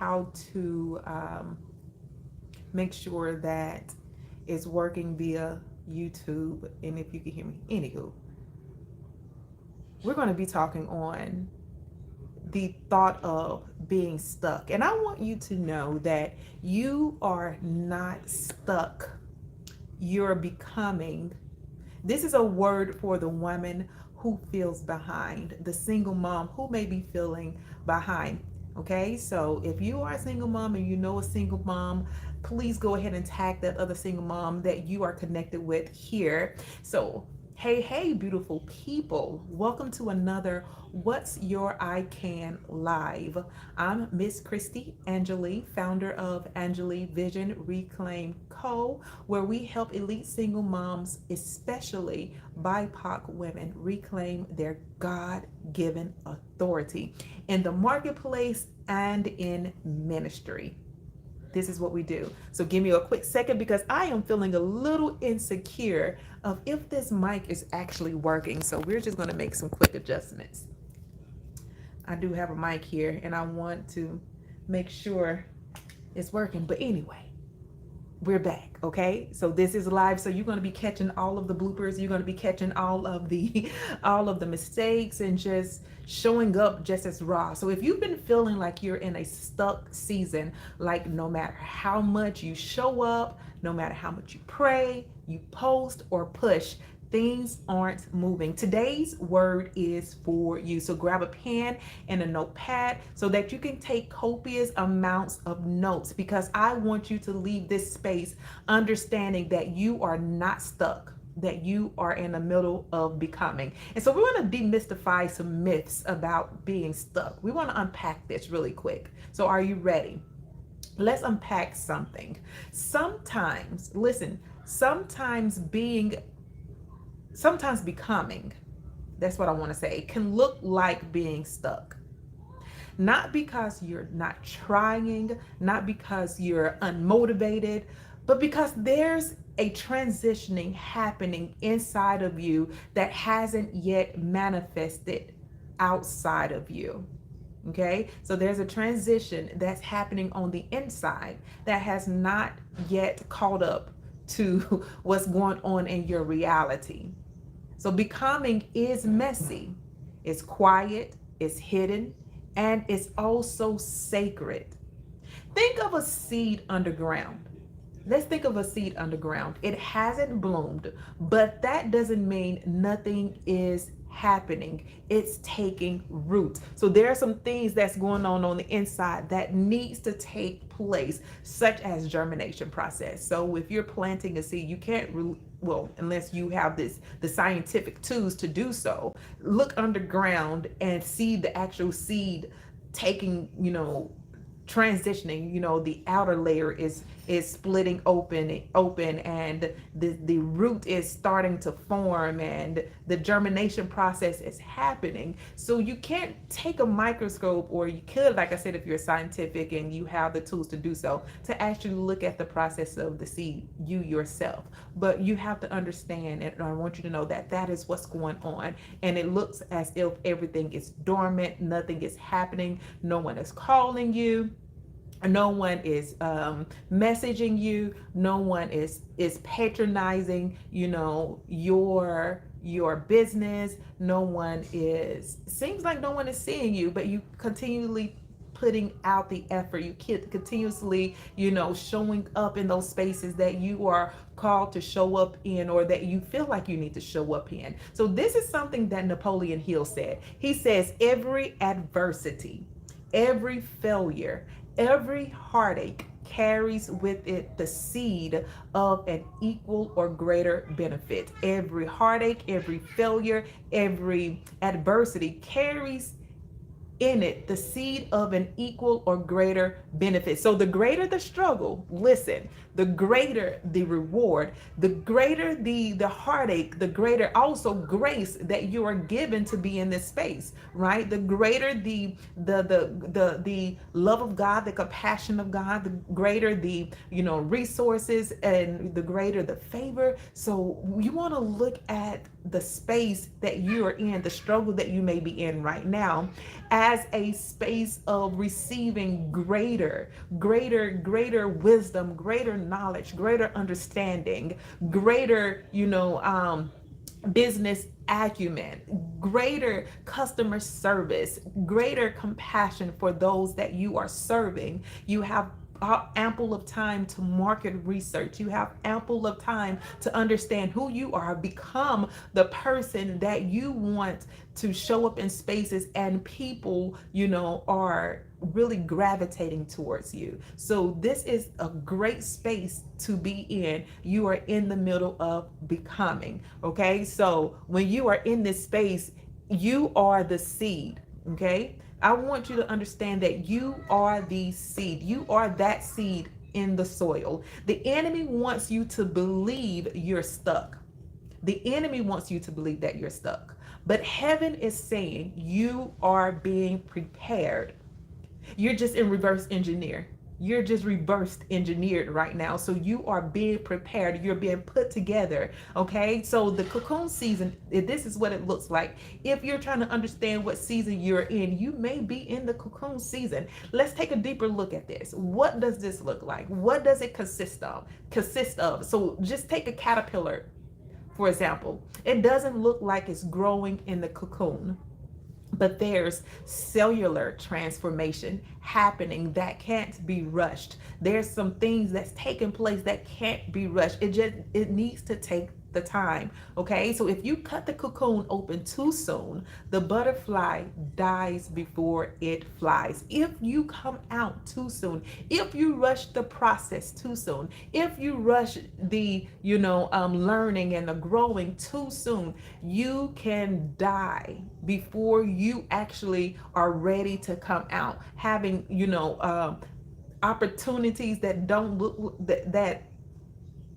how to make sure that it's working via YouTube. And if you can hear me, anywho, we're going to be talking on the thought of being stuck. And I want you to know that you are not stuck. You're becoming. This is a word for the woman who feels behind, the single mom who may be feeling behind. Okay, so if you are a single mom and you know a single mom, please go ahead and tag that other single mom that you are connected with here. So, hey, beautiful people, welcome to another What's Your I Can Live. I'm Miss Christy Angeli, founder of Angeli Vision Reclaim Co., where we help elite single moms, especially BIPOC women, reclaim their God-given authority in the marketplace and in ministry. This is what we do. So give me a quick second because I am feeling a little insecure of if this mic is actually working. So we're just going to make some quick adjustments. I do have a mic here and I want to make sure it's working. But anyway, we're back. Okay, so this is live, so you're going to be catching all of the bloopers. You're going to be catching all of the mistakes and just showing up just as raw. So if you've been feeling like you're in a stuck season, like no matter how much you show up, no matter how much you pray, you post or push, things aren't moving, today's word is for you. So grab a pen and a notepad so that you can take copious amounts of notes, because I want you to leave this space understanding that you are not stuck, that you are in the middle of becoming. And so we want to demystify some myths about being stuck. We want to unpack this really quick. So are you ready? Let's unpack something. Sometimes, listen, sometimes becoming, that's what I want to say, can look like being stuck. Not because you're not trying, not because you're unmotivated, but because there's a transitioning happening inside of you that hasn't yet manifested outside of you. Okay, so there's a transition that's happening on the inside that has not yet caught up to what's going on in your reality. So becoming is messy, it's quiet, it's hidden, and it's also sacred. Think of a seed underground. Let's think of a seed underground. It hasn't bloomed, but that doesn't mean nothing is happening. It's taking root. So there are some things that's going on the inside that needs to take place, such as germination process. So if you're planting a seed, you can't well, unless you have the scientific tools to do so, look underground and see the actual seed taking, transitioning. The outer layer is splitting open and the root is starting to form and the germination process is happening. So you can't take a microscope, or you could, like I said, if you're scientific and you have the tools to do so, to actually look at the process of the seed, you yourself. But you have to understand, and I want you to know that that is what's going on. And it looks as if everything is dormant, nothing is happening, no one is calling you, no one is messaging you, no one is patronizing your business, seems like no one is seeing you, but you continually putting out the effort, you continuously showing up in those spaces that you are called to show up in, or that you feel like you need to show up in. So this is something that Napoleon Hill said. He says every adversity, every failure, every heartache carries with it the seed of an equal or greater benefit. Every heartache, every failure, every adversity carries in it the seed of an equal or greater benefit. So the greater the struggle, listen, the greater the reward, the greater the heartache, the greater also grace that you are given to be in this space, right? The greater the love of God, the compassion of God, the greater the resources, and the greater the favor. So you want to look at the space that you are in, the struggle that you may be in right now, as as a space of receiving greater wisdom, greater knowledge, greater understanding, greater, business acumen, greater customer service, greater compassion for those that you are serving. You have ample of time to market research. You have ample of time to understand who you are, become the person that you want to show up in spaces, and people, are really gravitating towards you. So this is a great space to be in. You are in the middle of becoming. Okay. So when you are in this space, you are the seed. Okay. I want you to understand that you are the seed. You are that seed in the soil. The enemy wants you to believe you're stuck. The enemy wants you to believe that you're stuck. But heaven is saying you are being prepared. You're just in reverse engineer. You're just reversed engineered right now. So you are being prepared. You're being put together. Okay. So the cocoon season, this is what it looks like. If you're trying to understand what season you're in, you may be in the cocoon season. Let's take a deeper look at this. What does this look like? What does it consist of? So just take a caterpillar, for example. It doesn't look like it's growing in the cocoon, but there's cellular transformation happening that can't be rushed. There's some things that's taking place that can't be rushed. It needs to take the time. Okay. So if you cut the cocoon open too soon, the butterfly dies before it flies. If you come out too soon, if you rush the process too soon, if you rush the, learning and the growing too soon, you can die before you actually are ready to come out, having, opportunities that don't look that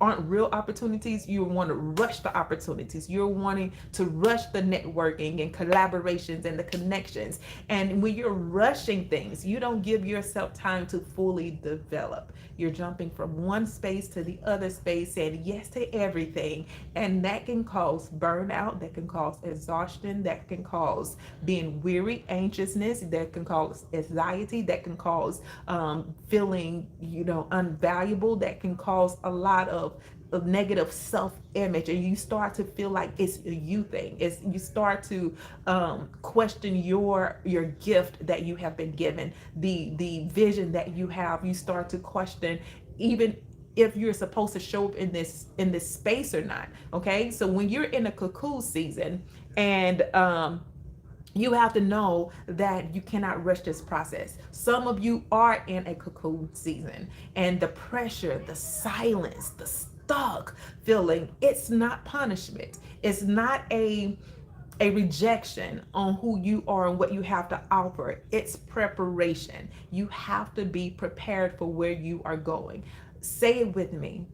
aren't real opportunities. You want to rush the opportunities. You're wanting to rush the networking and collaborations and the connections. And when you're rushing things, you don't give yourself time to fully develop. You're jumping from one space to the other space, saying yes to everything. And that can cause burnout, that can cause exhaustion, that can cause being weary, anxiousness, that can cause anxiety, that can cause feeling, unvaluable, that can cause a lot of negative self-image, and you start to feel like it's a you thing. You start to question your gift that you have been given, the vision that you have. You start to question even if you're supposed to show up in this space or not. Okay, so when you're in a cocoon season, and you have to know that you cannot rush this process. Some of you are in a cocoon season, and the pressure, the silence, the stuck feeling, it's not punishment. It's not a rejection on who you are and what you have to offer. It's preparation. You have to be prepared for where you are going. Say it with me.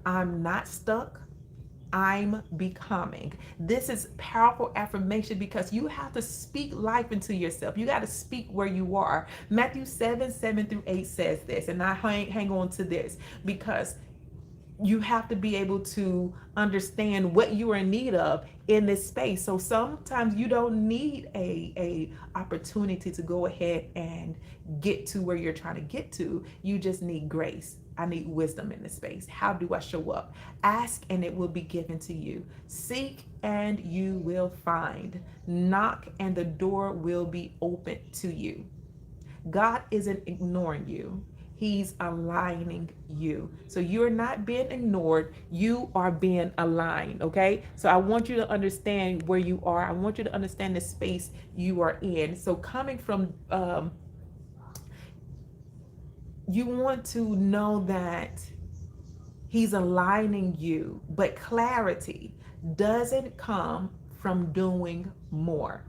I'm not stuck. I'm becoming. This is powerful affirmation because you have to speak life into yourself. You got to speak where you are. Matthew 7:7-8 says this, and I hang on to this because you have to be able to understand what you are in need of in this space. So sometimes you don't need a opportunity to go ahead and get to where you're trying to get to. You just need grace. I need wisdom in this space. How do I show up? Ask and it will be given to you. Seek and you will find. Knock and the door will be open to you. God isn't ignoring you. He's aligning you. So you're not being ignored. You are being aligned. Okay. So I want you to understand where you are. I want you to understand the space you are in. So coming from, you want to know that he's aligning you, but clarity doesn't come from doing more.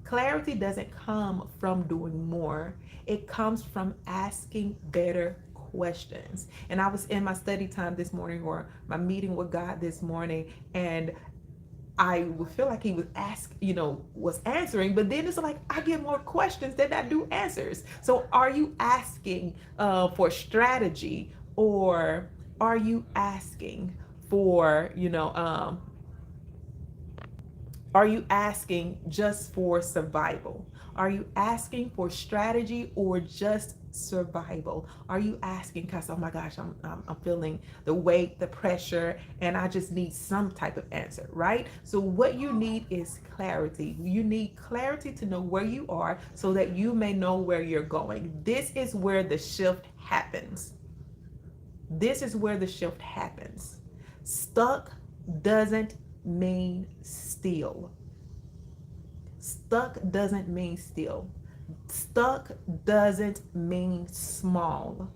Clarity doesn't come from doing more. It comes from asking better questions. And I was in my study time this morning, or my meeting with God this morning, and I would feel like he was was answering, but then it's like I get more questions than I do answers. So are you asking for strategy, or are you asking for, are you asking just for survival? Are you asking for strategy or just survival? Are you asking because, oh my gosh, I'm feeling the weight, the pressure, and I just need some type of answer, right? So what you need is clarity. You need clarity to know where you are so that you may know where you're going. This is where the shift happens. This is where the shift happens. Stuck doesn't mean still. Stuck doesn't mean still. Stuck doesn't mean small.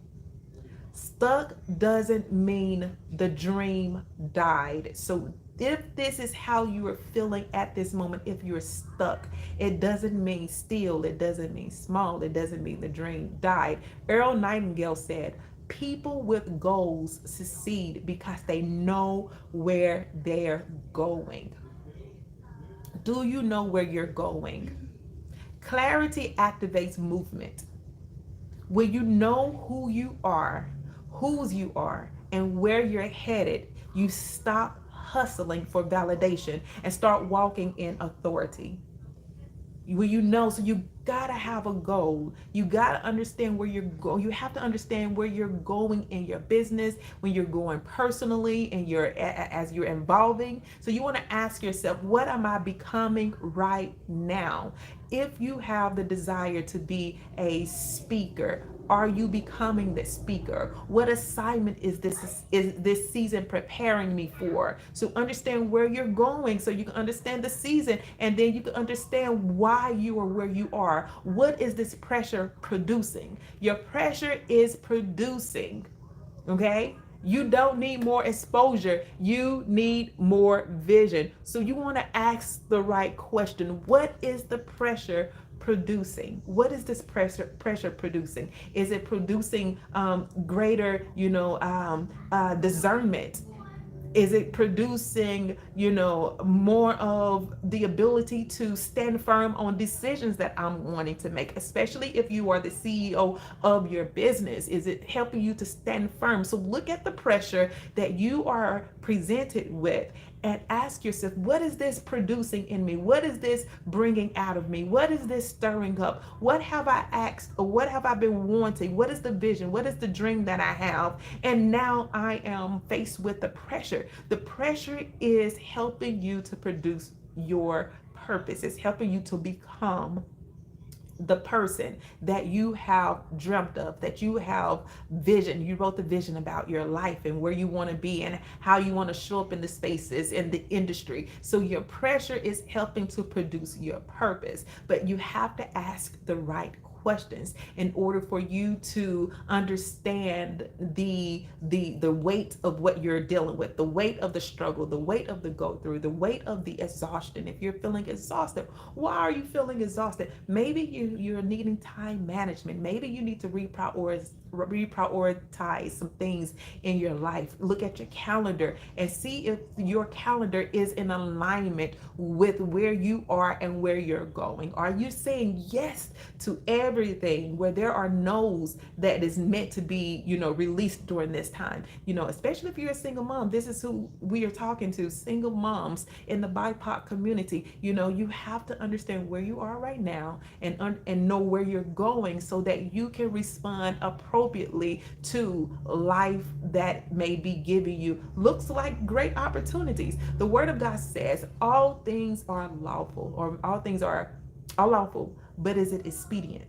Stuck doesn't mean the dream died. So if this is how you are feeling at this moment, if you're stuck, it doesn't mean still, it doesn't mean small, it doesn't mean the dream died. Earl Nightingale said, people with goals succeed because they know where they're going. Do you know where you're going? Clarity activates movement. When you know who you are, whose you are, and where you're headed, you stop hustling for validation and start walking in authority. When you know, so you gotta have a goal. You gotta understand where you're going. You have to understand where you're going in your business, when you're going personally, and as you're evolving. So you want to ask yourself, what am I becoming right now? If you have the desire to be a speaker, are you becoming the speaker? What assignment is this season preparing me for? So understand where you're going so you can understand the season, and then you can understand why you are where you are. What is this pressure producing? Your pressure is producing, okay? You don't need more exposure. You need more vision. So you want to ask the right question. What is the pressure producing? What is this pressure producing? Is it producing greater, discernment? Is it producing, more of the ability to stand firm on decisions that I'm wanting to make, especially if you are the CEO of your business? Is it helping you to stand firm? So look at the pressure that you are presented with and ask yourself, what is this producing in me? What is this bringing out of me? What is this stirring up? What have I asked, or what have I been wanting? What is the vision? What is the dream that I have? And now I am faced with the pressure. The pressure is helping you to produce your purpose. It's helping you to become the person that you have dreamt of, that you have vision. You wrote the vision about your life and where you want to be and how you want to show up in the spaces in the industry. So your pressure is helping to produce your purpose, but you have to ask the right questions in order for you to understand the weight of what you're dealing with, the weight of the struggle, the weight of the go through, the weight of the exhaustion. If you're feeling exhausted, why are you feeling exhausted? Maybe you're needing time management. Maybe you need to reprioritize some things in your life. Look at your calendar and see if your calendar is in alignment with where you are and where you're going. Are you saying yes to everything where there are no's that is meant to be, released during this time? Especially if you're a single mom, this is who we are talking to, single moms in the BIPOC community. You have to understand where you are right now and know where you're going so that you can respond appropriately to life that may be giving you looks like great opportunities. The word of God says all things are lawful, or all things are lawful, but is it expedient?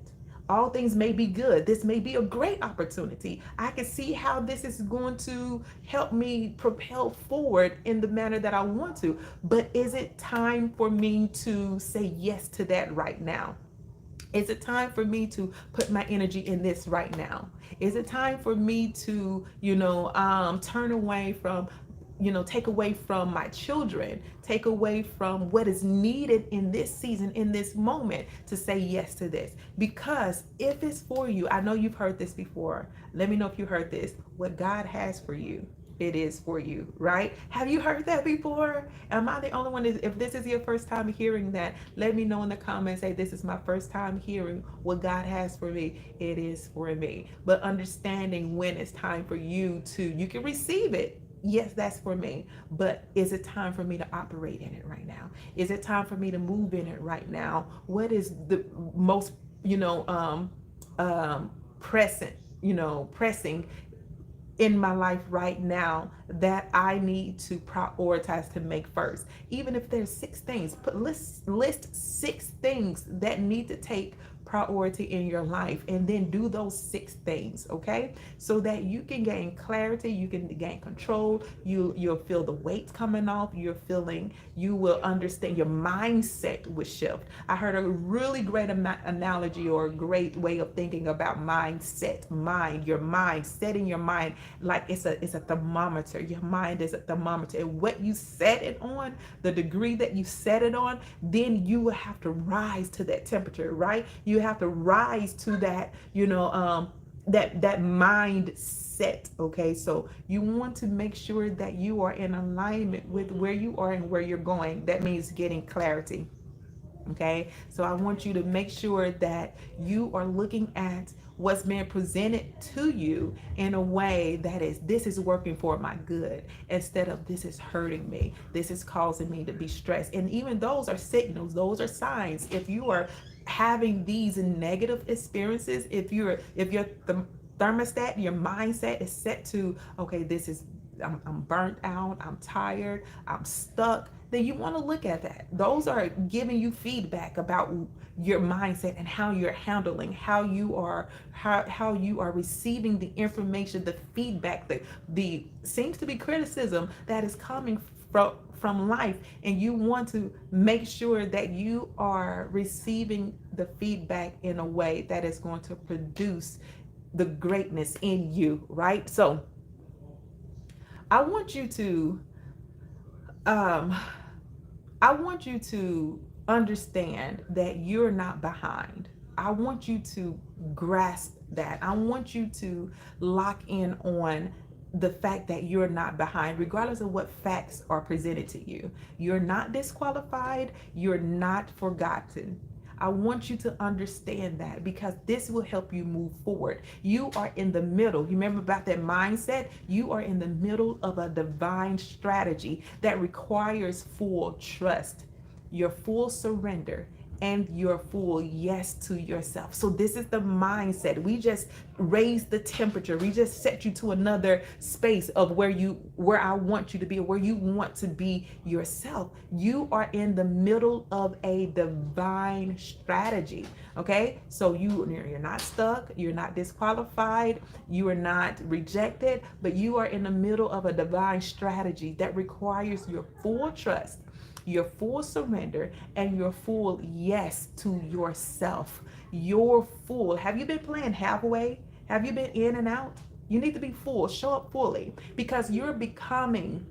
All things may be good. This may be a great opportunity. I can see how this is going to help me propel forward in the manner that I want to. But is it time for me to say yes to that right now? Is it time for me to put my energy in this right now? Is it time for me to, turn away from, take away from my children, take away from what is needed in this season, in this moment, to say yes to this? Because if it's for you, I know you've heard this before. Let me know if you heard this. What God has for you, it is for you, right? Have you heard that before? Am I the only one? If this is your first time hearing that, let me know in the comments. Say, this is my first time hearing what God has for me. It is for me. But understanding when it's time for you to, you can receive it. Yes, that's for me. But is it time for me to operate in it right now? Is it time for me to move in it right now? What is the most, you know, present, pressing in my life right now that I need to prioritize to make first? Even if there's 6 things, list 6 things that need to take priority in your life, and then do those 6 things, okay? So that you can gain clarity, you can gain control, you'll feel the weight coming off, you will understand, your mindset will shift. I heard a really great analogy, or a great way of thinking about mindset. Your mind, setting your mind like it's a thermometer. Your mind is a thermometer, and what you set it on, the degree that you set it on, then you will have to rise to that temperature, right? You have to rise to that, that mindset. Okay, so you want to make sure that you are in alignment with where you are and where you're going. That means getting clarity. Okay, so I want you to make sure that you are looking at what's being presented to you in a way that is, this is working for my good, instead of this is hurting me, this is causing me to be stressed. And even those are signals, those are signs. If you are having these negative experiences, if your thermostat, your mindset is set to, okay, this is, I'm burnt out, I'm tired, I'm stuck, then you want to look at that. Those are giving you feedback about your mindset and how you're handling, how you are, how you are receiving the information, the feedback, the seems to be criticism that is coming from life. And you want to make sure that you are receiving the feedback in a way that is going to produce the greatness in you, right? So I want you to um I want you to understand that you're not behind. I want you to grasp that. I want you to lock in on the fact that you're not behind, regardless of what facts are presented to you. You're not disqualified. You're not forgotten. I want you to understand that, because this will help you move forward. You are in the middle. You remember about that mindset? You are in the middle of a divine strategy that requires full trust, your full surrender, and your full yes to yourself. So this is the mindset. We just raised the temperature. We just set you to another space of where I want you to be, or where you want to be yourself. You are in the middle of a divine strategy. Okay, so you're not stuck, you're not disqualified, you are not rejected, but you are in the middle of a divine strategy that requires your full trust, your full surrender, and your full yes to yourself. Your full. Have you been playing halfway? Have you been in and out? You need to be full. Show up fully, because your becoming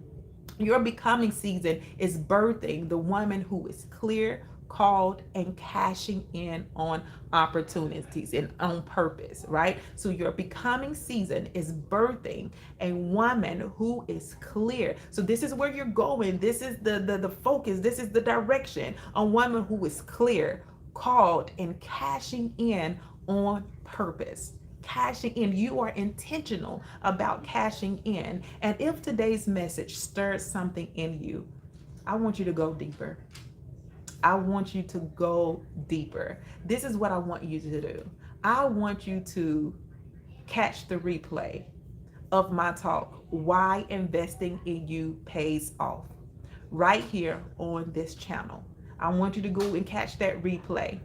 season is birthing the woman who is clear, called, and cashing in on opportunities and on purpose, right? So your becoming season is birthing a woman who is clear. So this is where you're going. This is the focus. This is the direction. A woman who is clear, called, and cashing in on purpose. Cashing in. You are intentional about cashing in. And if today's message stirs something in you, I want you to go deeper. I want you to go deeper. This is what I want you to do. I want you to catch the replay of my talk, Why Investing in You Pays Off, right here on this channel. I want you to go and catch that replay.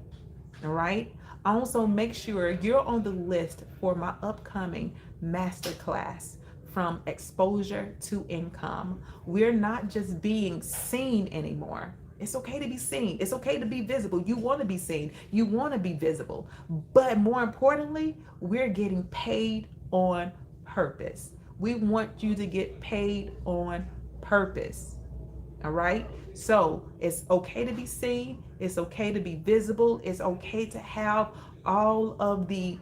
All right. Also, make sure you're on the list for my upcoming masterclass, From Exposure to Income. We're not just being seen anymore. It's okay to be seen. It's okay to be visible. You want to be seen. You want to be visible. But more importantly, we're getting paid on purpose. We want you to get paid on purpose. All right. So it's okay to be seen. It's okay to be visible. It's okay to have all of the,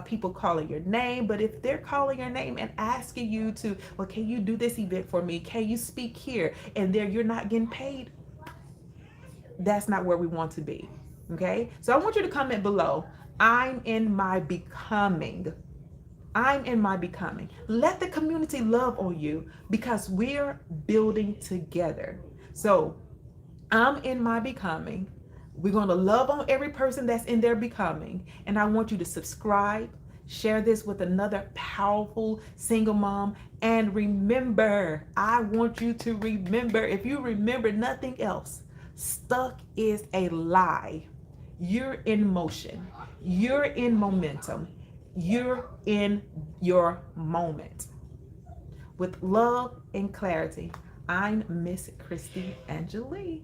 people calling your name. But if they're calling your name and asking you to, well, can you do this event for me? Can you speak here? And there you're not getting paid. That's not where we want to be. Okay. So I want you to comment below. I'm in my becoming. I'm in my becoming. Let the community love on you because we're building together. So I'm in my becoming. We're going to love on every person that's in their becoming. And I want you to subscribe, share this with another powerful single mom. And remember, I want you to remember, if you remember nothing else, stuck is a lie. You're in motion, you're in momentum, you're in your moment. With love and clarity, I'm Miss Christy Angeli.